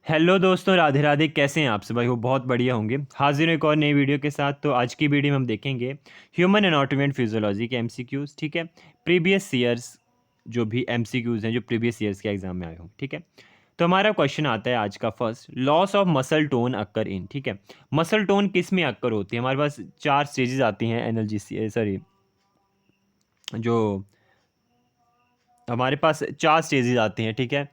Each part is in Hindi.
हेलो दोस्तों, राधे राधे। कैसे हैं आप सब? भाई वो बहुत बढ़िया होंगे। हाजिर हूं एक और नई वीडियो के साथ। तो आज की वीडियो में हम देखेंगे ह्यूमन एनाटॉमी एंड फिजियोलॉजी के एमसीक्यूज। ठीक है, प्रीवियस ईयर्स जो भी एमसीक्यूज हैं जो प्रीवियस ईयर्स के एग्जाम में आए हों। ठीक है, तो हमारा क्वेश्चन आता है आज का first, loss of muscle tone occur in. ठीक है, मसल टोन किस में अक्कर होती है? हमारे पास चार स्टेजेस आती हैं एनर्जी, सॉरी, जो हमारे पास चार स्टेजेस आती हैं। ठीक है,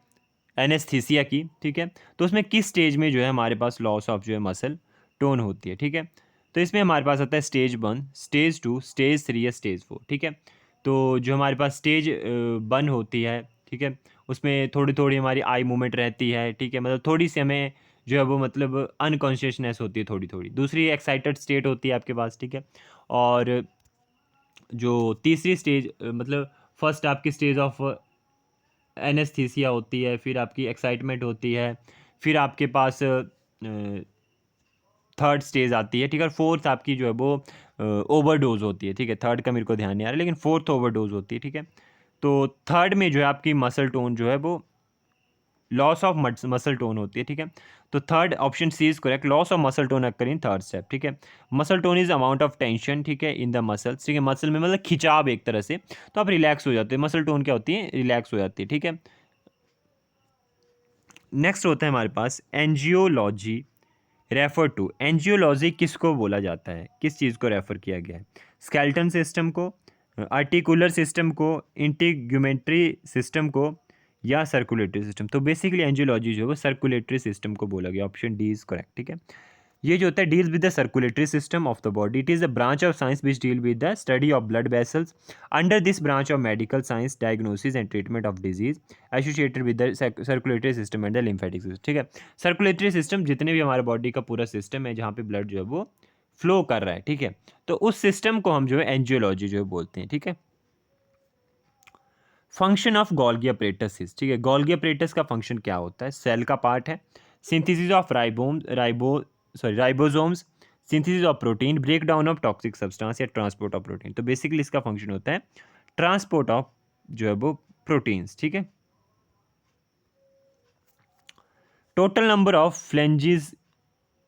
एनेस्थीसिया की। ठीक है, तो उसमें किस स्टेज में जो है हमारे पास लॉस ऑफ जो है मसल टोन होती है? ठीक है, तो इसमें हमारे पास आता है स्टेज 1, स्टेज 2, स्टेज 3 या स्टेज 4। ठीक है, तो जो हमारे पास स्टेज 1 होती है, ठीक है, उसमें थोड़ी थोड़ी हमारी आई मूवमेंट रहती है। ठीक है, मतलब थोड़ी सी हमें जो है वो मतलब अनकॉन्शियसनेस होती है थोड़ी थोड़ी। दूसरी एक्साइटेड स्टेट होती है आपके पास। ठीक है, और जो तीसरी स्टेज मतलब फर्स्ट आपकी स्टेज ऑफ एनेस्थीसिया होती है, फिर आपकी एक्साइटमेंट होती है, फिर आपके पास थर्ड स्टेज आती है। ठीक है, और फोर्थ आपकी जो है वो ओवरडोज होती है। ठीक है, थर्ड का मेरे को ध्यान नहीं आ रहा, लेकिन फोर्थ ओवरडोज होती है। ठीक है, तो थर्ड में जो है आपकी मसल टोन जो है वो लॉस ऑफ मसल टोन होती है। ठीक है, तो third option C is correct, loss of muscle tone occur in third step. ठीक है, muscle tone is amount of tension, ठीक है, इन द मसल्स। ठीक है, मसल में मतलब खिंचाव एक तरह से, तो आप रिलैक्स हो जाते हैं। मसल टोन क्या होती है? रिलैक्स हो जाती है। ठीक है, नेक्स्ट होता है हमारे पास एंजियोलॉजी। रेफर टू, एंजियोलॉजी किसको बोला जाता है? किस चीज़ को रेफर किया गया है? स्केलेटन सिस्टम को, आर्टिकुलर सिस्टम को, इंटीग्यूमेंट्री सिस्टम को, या सर्कुलेटरी सिस्टम? तो बेसिकली एंजियोलॉजी जो है वो सर्कुलेटरी सिस्टम को बोला गया। Option D is correct. ठीक है, ये जो होता है deals with the circulatory system of the body. It is a branch of science which deal with the study of blood vessels. Under this branch of medical science, diagnosis and treatment of disease associated with the circulatory system and the lymphatic system. ठीक है, सर्कुलेटरी सिस्टम जितने भी हमारे बॉडी का पूरा सिस्टम है जहाँ पे ब्लड जो है वो फ्लो कर रहा है। ठीक है, तो उस सिस्टम को हम जो है एंजियोलॉजी जो है बोलते हैं। ठीक है, फंक्शन ऑफ गोल्गी अपरेटस। ठीक है, गोल्गी अपरेटस का फंक्शन क्या होता है? सेल का पार्ट है, synthesis of ribosomes, synthesis of protein, break down of toxic substance, या ट्रांसपोर्ट ऑफ प्रोटीन। तो बेसिकली इसका फंक्शन होता है ट्रांसपोर्ट ऑफ जो है वो प्रोटीन्स। ठीक है, total number of flanges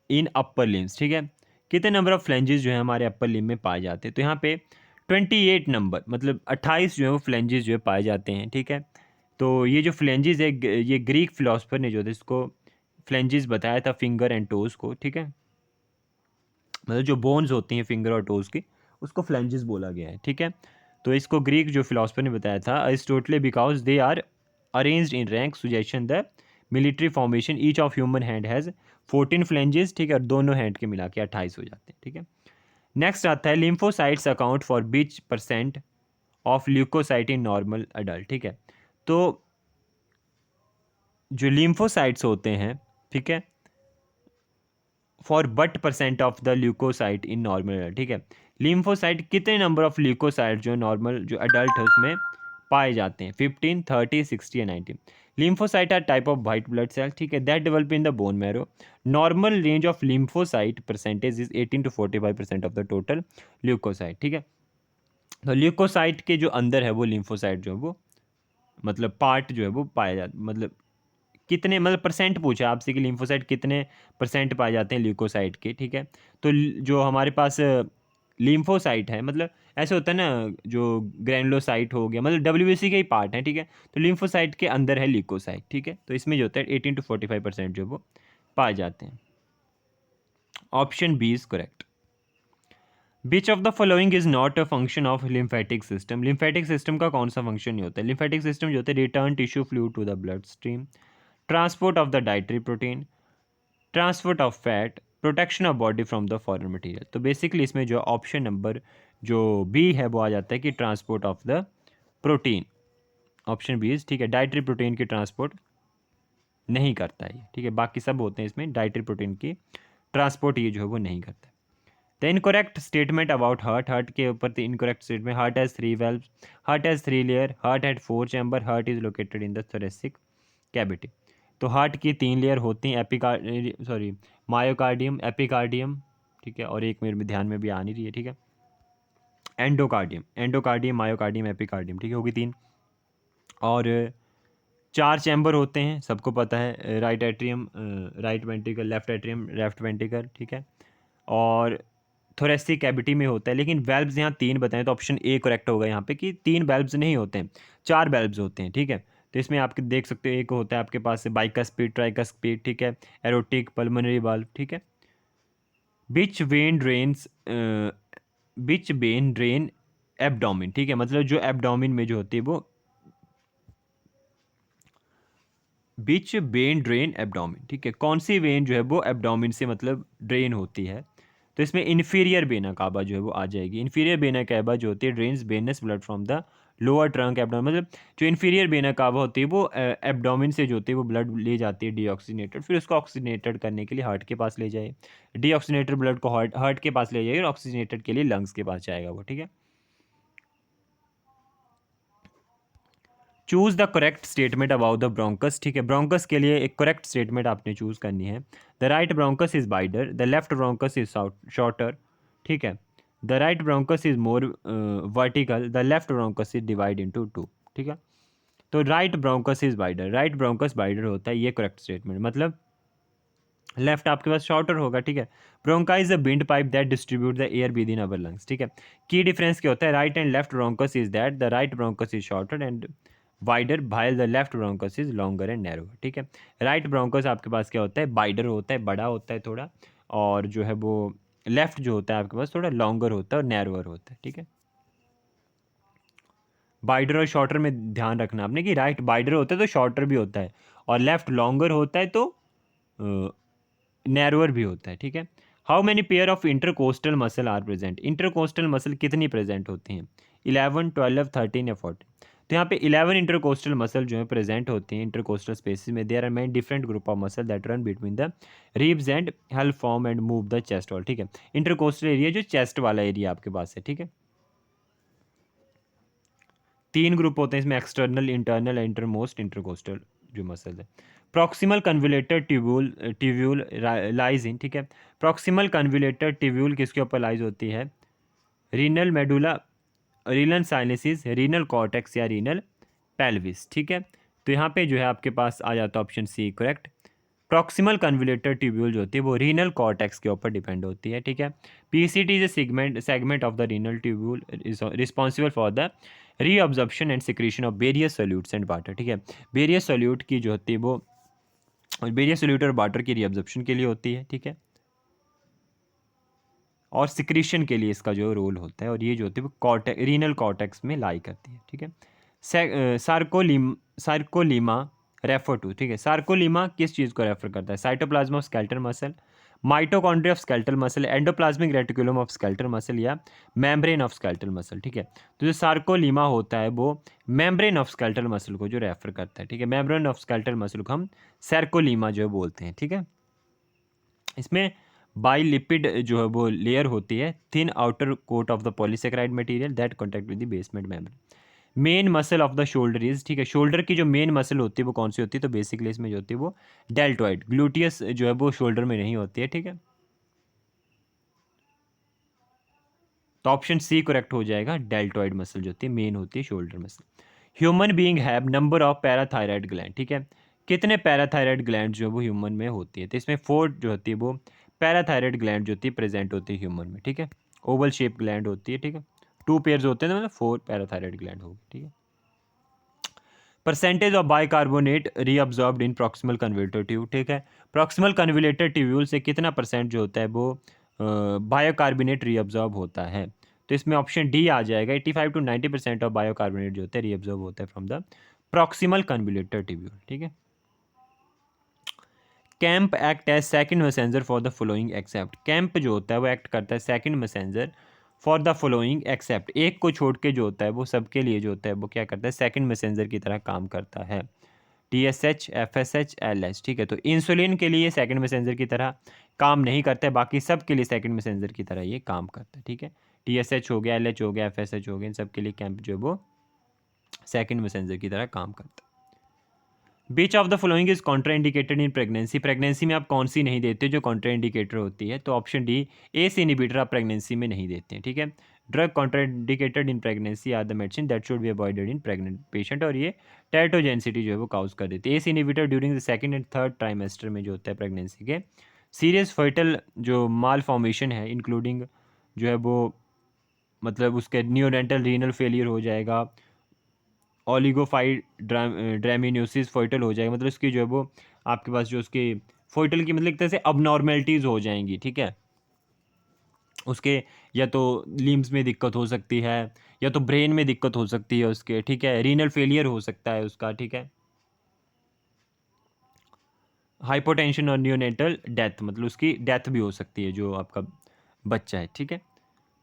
in upper limbs. ठीक है, कितने नंबर ऑफ फ्लेंजेस जो है हमारे अपर लिम में पाए जाते हैं? तो यहाँ पे 28 नंबर, मतलब 28 जो है वो फ्लेंजेस जो है पाए जाते हैं। ठीक है, तो ये जो फ्लेंजेस है, ये ग्रीक फिलोसफर ने जो है इसको फ्लेंजेस बताया था, फिंगर एंड टोज को। ठीक है, मतलब जो बोन्स होती हैं फिंगर और टोज की, उसको फ्लेंजेस बोला गया है। ठीक है, तो इसको ग्रीक जो फिलोसफर ने बताया था, Aristotle, because they are arranged in rank suggestion the military formation, each of human hand has 14 phalanges. ठीक है, और दोनों हैंड के मिला के 28 हो जाते हैं। ठीक है, नेक्स्ट आता है लिम्फोसाइट्स अकाउंट फॉर बिच percent of leucocyte in normal adult. ठीक है, तो जो लिम्फोसाइट्स होते हैं, ठीक है, for but percent of the leucocyte in normal adult. ठीक है, लिम्फोसाइट कितने नंबर ऑफ ल्यूकोसाइट जो नॉर्मल जो अडल्ट है उसमें पाए जाते हैं? 15, 30, 60 या 90? Lymphocyte are type of white blood cell, ठीक है, that develop in the bone marrow. Normal range of lymphocyte percentage is 18 to 45% of the total leucocyte. ठीक है, तो ल्यूकोसाइट के जो अंदर है वो लिम्फोसाइट जो है वो मतलब पार्ट जो है वो पाया जाता, मतलब कितने, मतलब परसेंट पूछा है आपसे कि लिम्फोसाइट कितने परसेंट पाए जाते हैं ल्यूकोसाइट के। ठीक है, तो जो हमारे पास लिम्फोसाइट है, मतलब ऐसे होता है ना, जो ग्रैनुलोसाइट हो गया, मतलब डब्ल्यूबीसी के ही पार्ट है। ठीक है, तो लिम्फोसाइट के अंदर है ल्यूकोसाइट। ठीक है, तो इसमें जो होता है 18 to 45% जो वो पाए जाते हैं। Option B is correct. Which of the following is not a function of lymphatic system? Lymphatic system का कौन सा फंक्शन नहीं होता है? लिम्फेटिक सिस्टम जो होता है return tissue fluid to the blood stream, transport of the dietary protein, transport of fat, protection of body from the foreign material. तो बेसिकली इसमें जो ऑप्शन नंबर जो बी है वो आ जाता है कि transport of the protein. Option B is ठीक है, डाइटरी प्रोटीन की ट्रांसपोर्ट नहीं करता है ये। ठीक है, बाकी सब होते हैं इसमें, डाइटरी प्रोटीन की ट्रांसपोर्ट ये जो है वो नहीं करता है। The incorrect statement about heart, heart के ऊपर the incorrect statement, heart has 3 valve, heart has 3 layer, heart had 4 chamber, heart is located in the thoracic cavity. तो हार्ट की 3 लेयर होती हैं, सॉरी, मायोकार्डियम, एपिकार्डियम, ठीक है, और एक मेरे में ध्यान में भी आ नहीं रही है। ठीक है, एंडोकार्डियम, एंडोकार्डियम, मायोकार्डियम, एपिकार्डियम, ठीक है, होगी 3। और 4 चैम्बर होते हैं, सबको पता है, right atrium, right ventricle, left atrium, left ventricle, ठीक है, और थोरेसिक कैविटी में होता है। लेकिन वेल्व्स यहाँ 3 बताएं तो ऑप्शन ए करेक्ट होगा यहाँ पे कि 3 वेल्व्स नहीं होते हैं, 4 वेल्व्स होते हैं, ठीक है। तो इसमें आप देख सकते हो, एक होता है आपके पास बाइकस्पिड, ट्राइकस्पिड, ठीक है, एरोटिक, पल्मोनरी वाल्व, ठीक है। Which vein drains which vein drain abdomen, ठीक है, मतलब जो एब्डोमिन में जो होती है वो बिच वेन ड्रेन एब्डोमिन, ठीक है, कौन सी वेन जो है वो एब्डोमिन से मतलब ड्रेन होती है। तो इसमें इन्फीरियर वेना कावा जो है वो आ जाएगी। इन्फीरियर वेना कावा जो होती है drains venous blood from the lower trunk abdomen, मतलब जो इन्फीरियर वेना कावा होती है वो एब्डोमिन से जो होती है वो ब्लड ले जाती है डीऑक्सीनेटेड, फिर उसको ऑक्सीनेटेड करने के लिए हार्ट के पास ले जाए, डीऑक्सीनेटेड ब्लड को हार्ट के पास ले जाएगी और ऑक्सीनेटेड के लिए लंग्स के पास जाएगा वो, ठीक है। Choose the correct statement about the bronchus, ठीक है, ब्रोंकस के लिए एक करेक्ट स्टेटमेंट आपने चूज करनी है। The right bronchus is wider, the left bronchus is shorter, ठीक है, the right bronchus is more vertical, the left bronchus is divide into 2, ठीक है। तो right bronchus is wider, right bronchus wider होता है, ये करेक्ट स्टेटमेंट, मतलब लेफ्ट आपके पास शॉर्टर होगा, ठीक है। ब्रोंका is a wind pipe that distribute the air with in our lungs, ठीक है। की डिफरेंस क्या होता है, right and left bronchus is that the right bronchus is shorter and wider while the left bronchus is longer and narrower, ठीक है। राइट ब्रोंकस आपके पास क्या होता है, वाइडर होता है, बड़ा होता है थोड़ा, और जो है वो लेफ्ट जो होता है आपके पास थोड़ा लॉन्गर होता है और नैरोअर होता है, ठीक है। वाइडर और शॉर्टर में ध्यान रखना आपने कि राइट वाइडर होता है तो शॉर्टर भी होता है, और लेफ्ट लॉन्गर होता है तो नैरोअर भी होता है, ठीक है। How many pair of intercostal muscle are present, intercostal muscle कितनी प्रेजेंट होती हैं, 11, 12, 13 या 14। तो यहाँ पे 11 इंटरकोस्टल मसल जो है प्रेजेंट होती हैं इंटरकोस्टल स्पेसिस में। There are many different group of muscle that run between the ribs and help form and move the chest wall, ठीक है। इंटरकोस्टल एरिया जो चेस्ट वाला एरिया आपके पास है, ठीक है। 3 ग्रुप होते हैं इसमें, एक्सटर्नल, इंटरनल, इंटरमोस्ट इंटरकोस्टल जो मसल है। Proximal convoluted tubule tubule lies in, ठीक है। प्रॉक्सिमल कन्विलेटर ट्यूब्यूल किसके ऊपर लाइज होती है, renal medulla, renal sinuses, renal cortex या रीनल पेल्विस, ठीक है। तो यहाँ पे जो है आपके पास आ जाता है option C correct. Proximal convoluted tubule जो होती है वो रीनल कॉर्टेक्स के ऊपर डिपेंड होती है, ठीक है। PCT is A segment of the renal tubule responsible for the reabsorption and secretion of various solutes and water, ठीक है। वेरियस सोल्यूट की जो होती है वो वेरियस सोल्यूट और वाटर की रीअब्जॉर्प्शन के लिए होती है, ठीक है, और सिक्रीशन के लिए इसका जो रोल होता है, और ये जो होती है वो रीनल कॉर्टेक्स में लाई करती है, ठीक है। सार्कोलीमा रेफर टू, ठीक है, सार्कोलीमा किस चीज़ को रेफर करता है, cytoplasm of skeletal muscle, mitochondria of skeletal muscle, endoplasmic reticulum of skeletal muscle या मेम्ब्रेन ऑफ स्केलेटल मसल, ठीक है। तो जो सार्कोलीमा होता है वो मेम्ब्रेन ऑफ स्केलेटल मसल को जो रेफर करता है, ठीक है। मेम्ब्रेन ऑफ स्केलेटल मसल को हम सार्कोलीमा जो बोलते हैं, ठीक है। इसमें बाइलिपिड जो है वो लेयर होती है, thin outer coat of the polysaccharide material that contact with the basement membrane. Main muscle of the shoulder is, ठीक है, शोल्डर की जो मेन मसल होती है वो कौन सी होती है, तो बेसिकली इसमें जो होती है वो डेल्टॉइड, ग्लूटियस जो है वो शोल्डर में नहीं होती है, ठीक है। तो ऑप्शन सी करेक्ट हो जाएगा, डेल्टॉइड मसल जो होती है मेन होती है shoulder muscle. Human being have number of parathyroid gland, ठीक है, कितने पैराथायराइड ग्लैंड जो है वो ह्यूमन में होती है, तो इसमें 4 जो होती है वो पैराथायराइड ग्लैंड जो होती है प्रेजेंट होती है ह्यूमन में, ठीक है। ओवल शेप ग्लैंड होती है, ठीक है, 2 पेयर्स होते हैं, तो मतलब 4 पैराथायराइड ग्लैंड होगी, ठीक है। Percentage of bicarbonate reabsorbed in proximal converter tube, ठीक है, प्रॉक्सिमल कन्विलेटर ट्यूब्यूल से कितना परसेंट जो होता है वो बायोकार्बोनेट रीअब्जॉर्ब होता है, तो इसमें ऑप्शन डी आ जाएगा, 85 to 90% ऑफ बायोकार्बोनेट जो होता है रीअब्जॉर्ब होता है from the proximal convoluted tubule, ठीक है। Camp act as second messenger for the following except, camp जो होता है वो एक्ट करता है second messenger for the following except, एक को छोड़ के जो होता है वो सबके लिए जो होता है वो क्या करता है, सेकंड मैसेंजर की तरह काम करता है। TSH, FSH, LH, ठीक है। तो इंसुलिन के लिए सेकंड मैसेंजर की तरह काम नहीं करता है, बाकी सब के लिए सेकंड मैसेंजर की तरह ये काम करता है, ठीक है। TSH हो गया, LH हो गया, FSH हो गया, इन सब के लिए कैंप जो है वो सेकंड मैसेंजर की तरह काम करता है। Which of the following is contraindicated in pregnancy, pregnancy में आप कौन सी नहीं देते जो कॉन्ट्रा इंडिकेटर होती है, तो ऑप्शन डी एस इनिबिटर आप प्रेगनेंसी में नहीं देते हैं, ठीक है। Drug contraindicated in pregnancy are the medicine that should be avoided in pregnant patient, और ये टेराटोजेनिसिटी जो है वो काउज कर देती है। ACE inhibitor during the second and third trimester में जो होता है प्रेगनेंसी के, सीरियस फर्टल जो माल फॉर्मेशन है इंक्लूडिंग जो है वो मतलब उसके नियोनेटल रीनल फेलियर हो जाएगा, ओलिगोफाइड ड्रामिनोसिस फर्टल हो जाएगा, मतलब उसकी जो है वो आपके पास जो उसके फर्टल की मतलब एक तरह से अबनॉर्मेलिटीज़ हो जाएंगी, ठीक है। उसके या तो लिम्स में दिक्कत हो सकती है, या तो ब्रेन में दिक्कत हो सकती है उसके, ठीक है। रीनल फेलियर हो सकता है उसका, ठीक है। हाइपोटेंशन और नियोनेटल डेथ, मतलब उसकी डेथ भी हो सकती है जो आपका बच्चा है, ठीक है।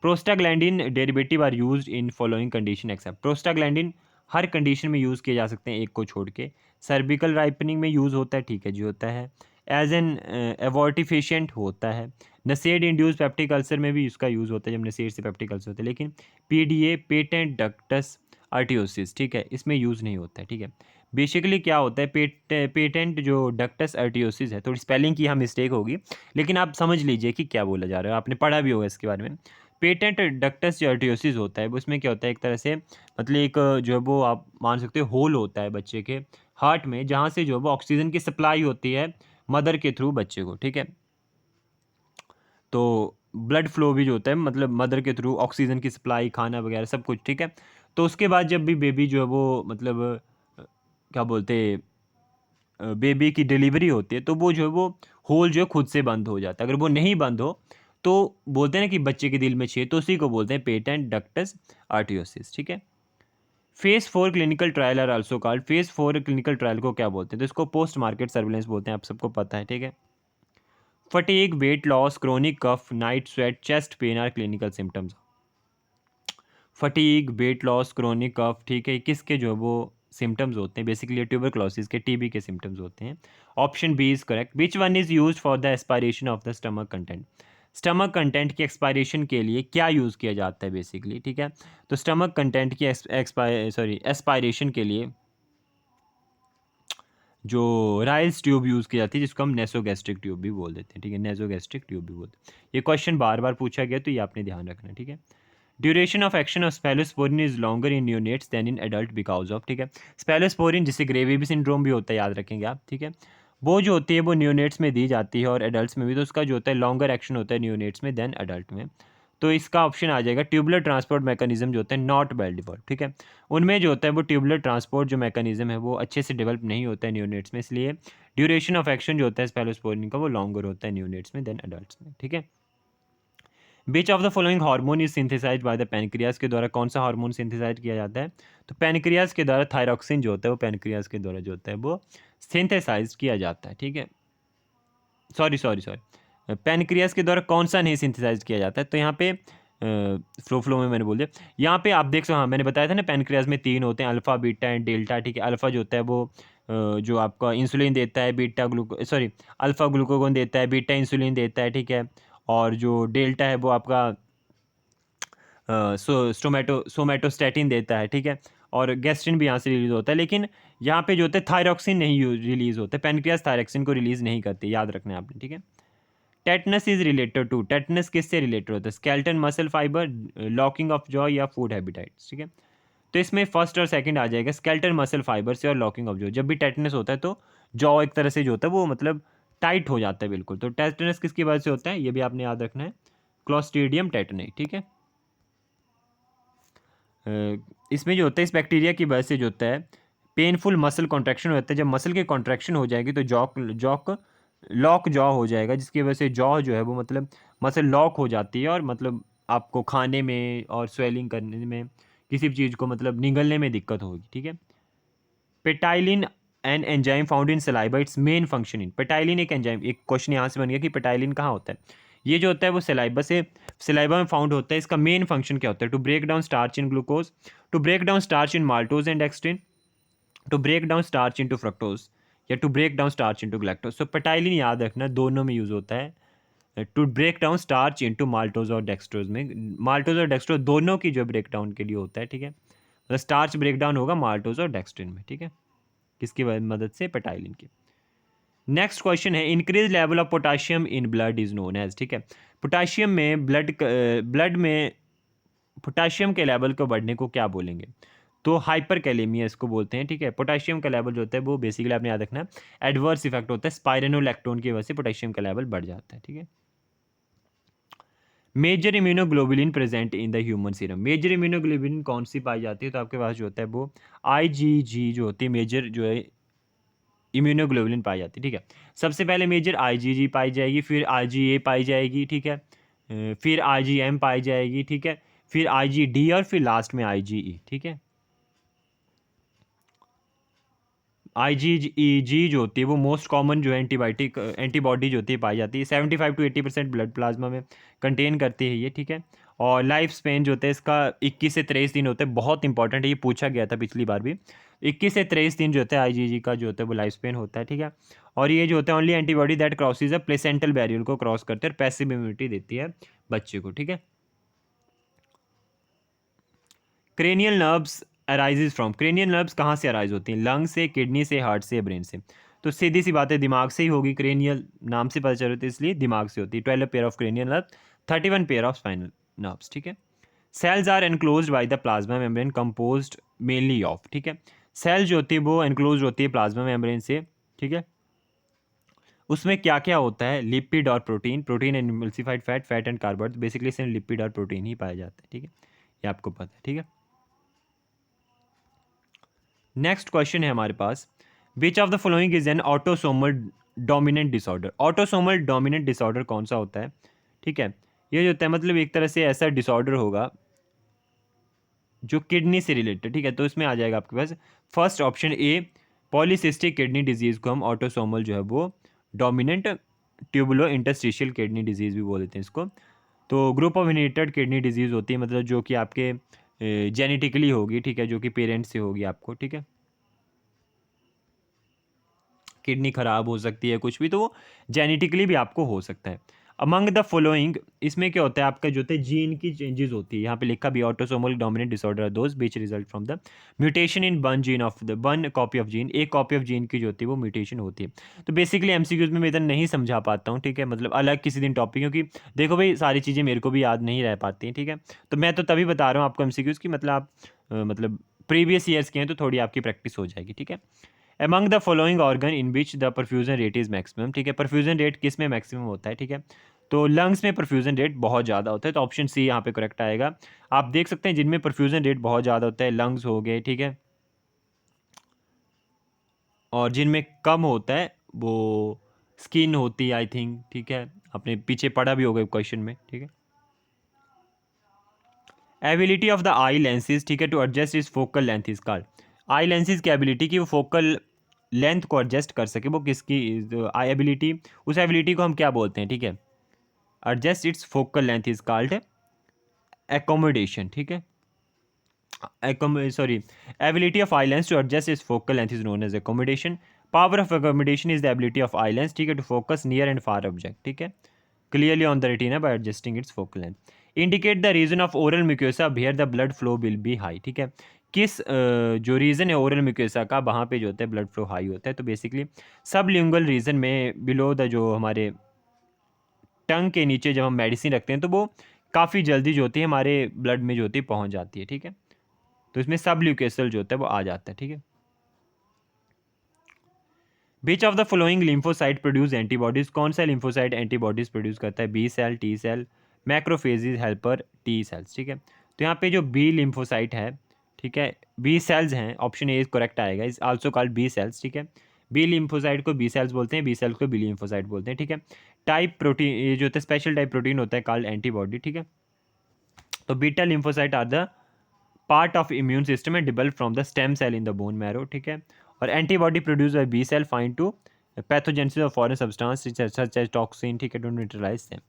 Prostaglandin derivative are used in following condition except, prostaglandin हर कंडीशन में यूज़ किए जा सकते हैं एक को छोड़ के। सर्विकल राइपनिंग में यूज़ होता है, ठीक है जी, होता है। एज एन एवॉर्टिफिशियंट होता है। नसेड इंड्यूस पेप्टिक अल्सर में भी इसका यूज़ होता है, जब नसेड से पेप्टिक अल्सर होता है। लेकिन पीडीए पेटेंट डक्टस आर्टियोसिस, ठीक है, इसमें यूज़ नहीं होता है, ठीक है। बेसिकली क्या होता है, पेटेंट जो डक्टस आर्टियोसिस है, थोड़ी स्पेलिंग की यहाँ मिस्टेक होगी, लेकिन आप समझ लीजिए कि क्या बोला जा रहा है, आपने पढ़ा भी होगा इसके बारे में। पेटेंट डक्टस जो आर्टियोसिस होता है वो उसमें क्या होता है, एक तरह से मतलब एक जो है वो आप मान सकते हो होल होता है बच्चे के हार्ट में, जहाँ से जो है वो ऑक्सीजन की सप्लाई होती है मदर के थ्रू बच्चे को, ठीक है। तो ब्लड फ्लो भी जो होता है मतलब मदर के थ्रू ऑक्सीजन की सप्लाई, खाना वगैरह सब कुछ, ठीक है। तो उसके बाद जब भी बेबी जो है वो मतलब क्या बोलते बेबी की डिलीवरी होती है, तो वो जो है वो होल जो है खुद से बंद हो जाता है। अगर वो नहीं बंद हो तो बोलते हैं ना कि बच्चे के दिल में छेद, तो उसी को बोलते हैं पेटेंट डक्टस आर्टियोसिस, ठीक है। Phase 4 clinical trial are also called, phase 4 clinical trial को क्या बोलते हैं, तो इसको पोस्ट मार्केट सर्विलेंस बोलते हैं, आप सबको पता है, ठीक है। Fatigue, weight loss, chronic cough, night sweat, chest pain are clinical symptoms. Fatigue, weight loss, chronic cough, ठीक है, किसके जो वो सिम्टम्स होते हैं, बेसिकली ट्यूबरक्लोसिस के, टीबी के सिम्टम्स होते हैं। Option B is correct. Which one is used for the aspiration of the stomach content, stomach content की एक्सपायरेशन के लिए क्या यूज़ किया जाता है बेसिकली, ठीक है। तो स्टमक कंटेंट की एस्पायरेशन के लिए जो राइल्स ट्यूब यूज़ की जाती है, जिसको हम नेसोगैस्ट्रिक ट्यूब भी बोल देते हैं, ठीक है, नेसोगैस्ट्रिक ट्यूब भी बोलते हैं। ये क्वेश्चन बार बार पूछा गया, तो ये आपने ध्यान रखना है, ठीक है। Duration of action of cyclosporine is longer in neonates than in adult because of, ठीक है। स्पेलोस्पोरिन जिसे ग्रे बेबी सिंड्रोम भी होता है, याद रखेंगे आप, ठीक है। वो जो होती है वो न्यूनेट्स में दी जाती है और एडल्ट्स में भी, तो उसका जो होता है लॉन्गर एक्शन होता है न्यूनेट्स में देन एडल्ट में। तो इसका ऑप्शन आ जाएगा ट्यूबुलर ट्रांसपोर्ट मैकेनिज्म जो होता है नॉट वेल डेवलप्ड, ठीक है। उनमें जो होता है वो ट्यूबुलर ट्रांसपोर्ट जो मैकेनिज्म है वो अच्छे से डेवलप नहीं होता है न्यूनेट्स में, इसलिए ड्यूरेशन ऑफ एक्शन जो होता है स्पेलोस्पोरिन का वो लॉन्गर होता है न्यूनेट्स में देन एडल्ट्स में, ठीक है। Which of the following hormone is synthesize by the pancreas, के द्वारा कौन सा हार्मोन सिंथेसाइज किया जाता है, तो पैनक्रियाज के द्वारा थायरॉक्सिन जो होता है वो पैनक्रियाज के द्वारा जो होता है वो सिंथेसाइज किया जाता है, ठीक है। सॉरी सॉरी सॉरी, पैनक्रियाज के द्वारा कौन सा नहीं सिंथेसाइज किया जाता है, तो यहाँ पे फ्लो में मैंने बोल दिया, यहाँ पे आप देख सकते, हाँ मैंने बताया था ना पैनक्रियाज में तीन होते हैं, अल्फा बीटा एंड डेल्टा, ठीक है। अल्फा जो होता है वो जो आपका इंसुलिन देता है, बीटा ग्लूको सॉरी अल्फा ग्लूकोगोन देता है, बीटा इंसुलिन देता है, ठीक है। और जो डेल्टा है वो आपका सोमेटोस्टैटिन देता है, ठीक है। और गैस्ट्रिन भी यहाँ से रिलीज होता है, लेकिन यहाँ पे जो होता है थायरॉक्सिन नहीं रिलीज होता है, पैनक्रियास थायरॉक्सिन को रिलीज नहीं करती, याद रखना है आपने, ठीक है। Tetanus is related to, tetanus किससे रिलेटेड होता है, skeleton muscle fiber, locking of jaw या फूड हैबिटाइट्स, ठीक है। तो इसमें फर्स्ट और सेकंड आ जाएगा, स्केलेटन मसल फाइबर से और लॉकिंग ऑफ जॉ। जब भी टेटनस होता है तो जॉ एक तरह से जो होता है वो मतलब टाइट हो जाता है बिल्कुल, तो टेटनस किसकी वजह से होता है ये भी आपने याद रखना है, क्लॉस्ट्रीडियम टेटनी, ठीक है। इसमें जो होता है इस बैक्टीरिया की वजह से जो होता है पेनफुल मसल कॉन्ट्रैक्शन हो जाता है, जब मसल के कॉन्ट्रैक्शन हो जाएगी तो जॉक जॉक लॉक जॉ हो जाएगा, जिसकी वजह से जॉ जो है वो मतलब मसल लॉक हो जाती है और मतलब आपको खाने में और स्वेलिंग करने में किसी भी चीज़ को मतलब निगलने में दिक्कत होगी, ठीक है। Ptyalin an enzyme found in saliva, its main function in, ptyalin एक एंजाइम, एक क्वेश्चन यहाँ से बन गया कि पेटाइलिन कहाँ होता है, ये जो होता है वो सलाइबा में फाउंड होता है। इसका मेन फंक्शन क्या होता है, to break down starch in glucose, to break down starch in maltose and dextrin, to break down starch into fructose, या to break down starch into galactose. So ptyalin याद रखना दोनों में यूज होता है, to break down starch into maltose और डेक्सट्रोज में, माल्टोज और डेक्सट्रोज दोनों की जो ब्रेक डाउन के लिए होता है, ठीक है। मतलब स्टार्च ब्रेक डाउन होगा माल्टोज और डेक्सट्रिन में, ठीक है, किसकी मदद से, पेटाइलिन की। नेक्स्ट क्वेश्चन है increase level of potassium in blood is known as, ठीक है। पोटाशियम में ब्लड में पोटाशियम के लेवल को बढ़ने को क्या बोलेंगे? तो हाइपर कैलेमिया इसको बोलते हैं, ठीक है। पोटाशियम का लेवल जो होता है वो बेसिकली आपने याद रखना है, एडवर्स इफेक्ट होता है स्पाइरेनोलैक्टोन की वजह से पोटाशियम का लेवल बढ़ जाता है, ठीक है। Major immunoglobulin present in the human serum, major immunoglobulin कौन सी पाई जाती है? तो आपके पास जो होता है वो आईजीजी जो होती है, मेजर जो है इम्यूनोग्लोबुलिन पाई जाती है, ठीक है। सबसे पहले मेजर आईजीजी पाई जाएगी, फिर आईजीए पाई जाएगी, ठीक है, फिर आईजीएम पाई जाएगी, ठीक है, फिर आईजीडी और फिर लास्ट में आईजीई, ठीक है। आईजीजी जो होती है वो मोस्ट कॉमन जो है एंटीबायोटिक एंटीबॉडी जो होती है पाई जाती है, 75 to 80% ब्लड प्लाज्मा में कंटेन करती है ये, ठीक है। और लाइफ स्पेन जो होता है इसका 21 से 23 दिन होता है, बहुत इंपॉर्टेंट है, ये पूछा गया था पिछली बार भी। 21 से 23 दिन जो होता है आईजीजी का जो होता है वो लाइफ स्पेन होता है, ठीक है। और ये जो होता है only antibody that crosses a placental barrier को क्रॉस करते हैं और पैसिव इम्यूनिटी देती है बच्चे को, ठीक है। Cranial nerves arises from, cranial nerves कहाँ से अराइज होती हैं? लंग से, किडनी से, हार्ट से, ब्रेन से? तो सीधी सी बात है दिमाग से ही होगी, क्रेनियल नाम से पता चल रही है इसलिए दिमाग से होती है। 12 pair of cranial nerve, 31 pair of spinal nerves, ठीक है। Cells are enclosed by the plasma membrane composed mainly of, ठीक है। सेल जो होती है वो एनक्लोज होती है प्लाज्मा मेम्ब्रेन से, ठीक है। उसमें क्या क्या होता है? लिपिड और protein, protein and emulsified fat, fat and carbohydrate, basically इसमें लिपिड और प्रोटीन ही पाया जाता है, ठीक है। ये आपको पता है, ठीक है। नेक्स्ट क्वेश्चन है हमारे पास, which of the following is an autosomal dominant disorder? Autosomal dominant disorder कौन सा होता है? ठीक है, ये जो होता है मतलब एक तरह से ऐसा डिसऑर्डर होगा जो किडनी से रिलेटेड, ठीक है। तो इसमें आ जाएगा आपके पास first option A, polycystic kidney disease को हम ऑटोसोमल जो है वो dominant tubulointerstitial kidney disease भी बोल देते हैं इसको। तो group of inherited kidney disease होती है, मतलब जो कि आपके जेनेटिकली होगी, ठीक है, जो कि पेरेंट्स से होगी आपको, ठीक है। किडनी खराब हो सकती है कुछ भी, तो वो जेनेटिकली भी आपको हो सकता है। अमंग द फॉलोइंग, इसमें क्या होता है आपका जो होता है जीन की चेंजेस होती है, यहाँ पे लिखा भी autosomal dominant disorder those beach result from the mutation in one gene of the one copy of gene, एक कॉपी ऑफ जीन की जो होती है वो म्यूटेशन होती है। तो बेसिकली एमसीक्यूज में मैं इतना नहीं समझा पाता हूँ, ठीक है, मतलब अलग किसी दिन टॉपिक, क्योंकि देखो भाई सारी चीज़ें मेरे को भी याद नहीं रह पाती हैं, ठीक है। तो मैं तो तभी बता रहा हूँ आपको एमसीक्यूज की, मतलब आप मतलब प्रीवियस ईयर्स के हैं तो थोड़ी आपकी प्रैक्टिस हो जाएगी, ठीक है। Among the following organ in which the perfusion rate is maximum, ठीक है, परफ्यूजन रेट किस में मैक्सिमम होता है, ठीक है। तो लंग्स में परफ्यूजन रेट बहुत ज़्यादा होता है, तो ऑप्शन सी यहाँ पे करेक्ट आएगा। आप देख सकते हैं जिनमें परफ्यूजन रेट बहुत ज़्यादा होता है लंग्स हो गए, ठीक है, और जिनमें कम होता है वो स्किन होती है आई थिंक, ठीक है, आपने पीछे पढ़ा भी होगा क्वेश्चन में, ठीक है। Ability of the eye lenses, ठीक है, to adjust is focal length is called, eye lenses की एबिलिटी की वो फोकल लेंथ को एडजस्ट कर सके, वो किसकी आई एबिलिटी, उस एबिलिटी को हम क्या बोलते हैं, ठीक है, adjust its focal length is called accommodation, ठीक है। Sorry, ability of eye lens to adjust its focal length is known as accommodation. Power of accommodation is the ability of eye lens, ठीक है, to focus near and far object, ठीक है, clearly on the retina by adjusting its focal length. Indicate the region of oral mucosa where the blood flow will be high, ठीक है। किस जो रीजन है ओरल म्यूकोसा का वहाँ पे जो होता है ब्लड फ्लो हाई होता है, तो बेसिकली सब लिंगुअल रीजन में बिलो द जो हमारे टंग के नीचे जब हम मेडिसिन रखते हैं तो वो काफ़ी जल्दी जो होती है हमारे ब्लड में जो होती है पहुँच जाती है, ठीक है। तो इसमें सब ल्यूकेसल जो होता है वो आ जाता है, ठीक है। Which of the following lymphocyte produce antibodies, कौन सा लिम्फोसाइट एंटीबॉडीज प्रोड्यूस करता है? B cell, T cell, macrophages, helper T cells, ठीक है। तो यहाँ पे जो बी लिम्फोसाइट है, ठीक है, बी सेल्स हैं, ऑप्शन ए करेक्ट आएगा, is also called B cells, ठीक है। बी लिम्फोसाइट को बी सेल्स बोलते हैं, बी सेल्स को बी लिम्फोसाइट बोलते हैं, ठीक है। टाइप प्रोटीन, ये जो होता है स्पेशल टाइप प्रोटीन होता है कॉल्ड एंटीबॉडी, ठीक है। तो beta lymphocyte are the part of immune system and develop from the stem cell in the bone marrow, ठीक है। और antibody produce by B cell find to pathogenesis of foreign substance such as toxin, ठीक है, टू न्यूट्रलाइज देम,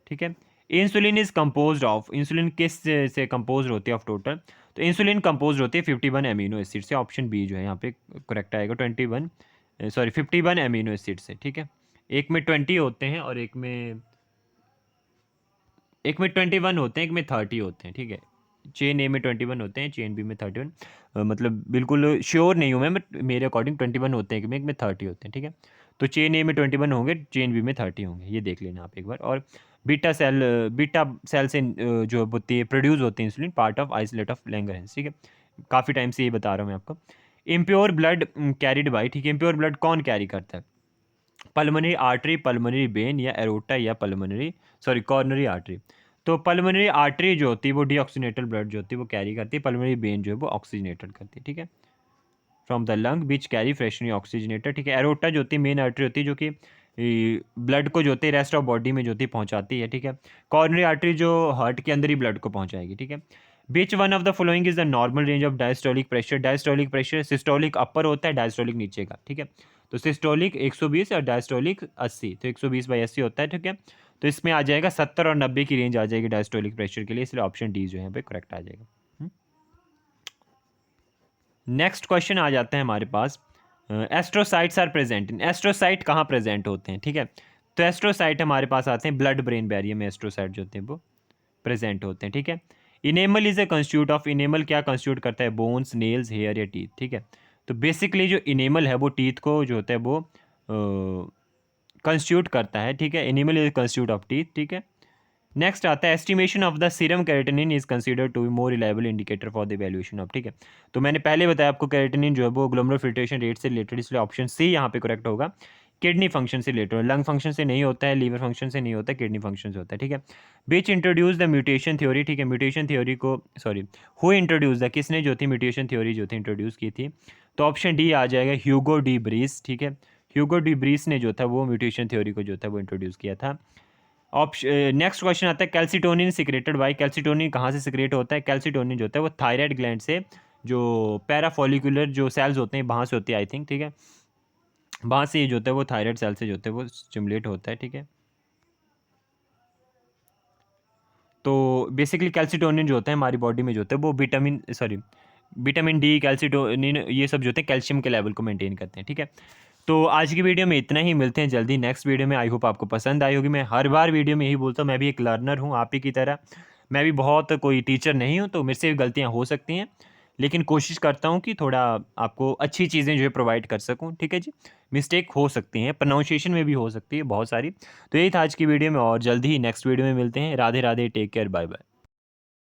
ठीक है। Insulin is composed of, insulin किस से कंपोज होती है ऑफ टोटल? तो इंसुलिन कंपोज होती है 51 एमिनो एसिड से, ऑप्शन बी जो है यहाँ पे करेक्ट आएगा, 51 एमिनो एसिड से, ठीक है। एक में 20 होते हैं और एक में 21 होते हैं, एक में 30 होते हैं, ठीक है। चेन ए में 21 होते हैं, चेन बी में 31, मतलब बिल्कुल श्योर नहीं हूँ मैं, बट मेरे अकॉर्डिंग 21 होते हैं, एक में 30 होते हैं, ठीक है। तो चेन ए में 21 होंगे, चेन बी में 30 होंगे, ये देख लेना आप एक बार। और बीटा सेल से जो होती है प्रोड्यूस होती है insulin, part of isolate of Langerhans, ठीक है। काफ़ी टाइम से ये बता रहा हूँ मैं आपको। इम्प्योर ब्लड कैरिड बाई, ठीक है, इम्प्योर ब्लड कौन कैरी करता है? पल्मोनरी आर्टरी, पल्मोनरी वेन, या एरोटा, या कॉर्नरी आर्टरी। तो पल्मोनरी आर्टरी जो होती है वो डीऑक्सीनेटेड ब्लड जो होती है वो कैरी करती है, पल्मोनरी वेन जो है वो ऑक्सीजनेटेड करती है, ठीक है, from the lung which carry freshly oxygenated, ठीक है। एरोटा जो होती है मेन आर्टरी होती है जो कि ब्लड को जो होती है रेस्ट ऑफ बॉडी में जो होती है पहुंचाती है, ठीक है। कॉर्नरी आर्टरी जो हार्ट के अंदर ही ब्लड को पहुंचाएगी, ठीक है। Which one of the following is the normal range of diastolic pressure. Diastolic pressure systolic upper होता है, डायस्टोलिक नीचे का, ठीक है। तो सिस्टोलिक 120 और डायस्टोलिक 80, तो 120/80 होता है, ठीक है। तो इसमें आ जाएगा 70 और 90 की रेंज आ जाएगी डायस्टोलिक प्रेशर के लिए, इसलिए ऑप्शन डी जो है पे करेक्ट आ जाएगा। नेक्स्ट क्वेश्चन आ जाते हैं हमारे पास, astrocytes are present in, astrocyte कहाँ प्रेजेंट होते हैं, ठीक है। तो एस्ट्रोसाइट हमारे पास आते हैं ब्लड ब्रेन बैरियर में, एस्ट्रोसाइट जो होते हैं वो प्रेजेंट होते हैं, ठीक है। Enamel is a constitute of, enamel क्या कंस्टिट्यूट करता है? बोन्स, नेल्स, हेयर या टीथ, ठीक है। तो बेसिकली जो इनेमल है वो टीथ को जो होता है वो कंस्टिट्यूट करता है, ठीक है। Enamel is constitute of teeth, ठीक है। नेक्स्ट आता है estimation of the serum creatinine is considered to be more reliable indicator for the evaluation of, ठीक है। तो मैंने पहले बताया आपको कैरेटिनिन जो है वो ग्लोमेरुलर फिल्ट्रेशन रेट से रिलेटेड, इसलिए ऑप्शन सी यहाँ पे करेक्ट होगा। किडनी फंक्शन से रिलेटेड, लंग फंक्शन से नहीं होता है, लीवर फंक्शन से नहीं होता है, किडनी फंक्शन से होता है, ठीक है। बीच इंट्रोड्यूस द म्यूटेशन थ्योरी, ठीक है, म्यूटेशन थ्योरी को हु इंट्रोड्यूस द, किसने जो थी म्यूटेशन थ्योरी जो थी इंट्रोड्यूस की थी? तो ऑप्शन डी आ जाएगा, ह्यूगो डी ब्रीस, ठीक है। ह्यूगो डी ब्रीस ने जो था वो म्यूटेशन थ्योरी को जो था वो इंट्रोड्यूस किया था। ऑप्शन नेक्स्ट क्वेश्चन आता है कैल्सिटोनिन सिक्रेटेड बाय, कैल्सिटोनिन कहाँ से सिक्रेट होता है? कैल्सिटोनिन जो होता है वो थायराइड ग्लैंड से, जो पैराफोलिकुलर जो सेल्स होते हैं वहाँ से होती है आई थिंक, ठीक है। वहाँ से ये जो होता है वो थायराइड सेल से जो होता है वो स्टिमुलेट होता है, ठीक है। तो बेसिकली कैल्सिटोनिन जो होता है हमारी बॉडी में जो होता है वो विटामिन डी, कैल्सिटोनिन, ये सब जो होते हैं कैल्शियम के लेवल को मेंटेन करते हैं, ठीक है। तो आज की वीडियो में इतना ही, मिलते हैं जल्दी नेक्स्ट वीडियो में। आई होप आपको पसंद आई होगी। मैं हर बार वीडियो में यही बोलता हूँ, मैं भी एक लर्नर हूँ आप ही की तरह, मैं भी बहुत कोई टीचर नहीं हूँ, तो मेरे से भी गलतियाँ हो सकती हैं, लेकिन कोशिश करता हूँ कि थोड़ा आपको अच्छी चीज़ें जो है प्रोवाइड कर सकूँ, ठीक है जी। मिस्टेक हो सकती हैं, प्रोनाउंसिएशन में भी हो सकती है बहुत सारी। तो यही था आज की वीडियो में, और जल्दी ही नेक्स्ट वीडियो में मिलते हैं। Radhe Radhe, take care, bye bye.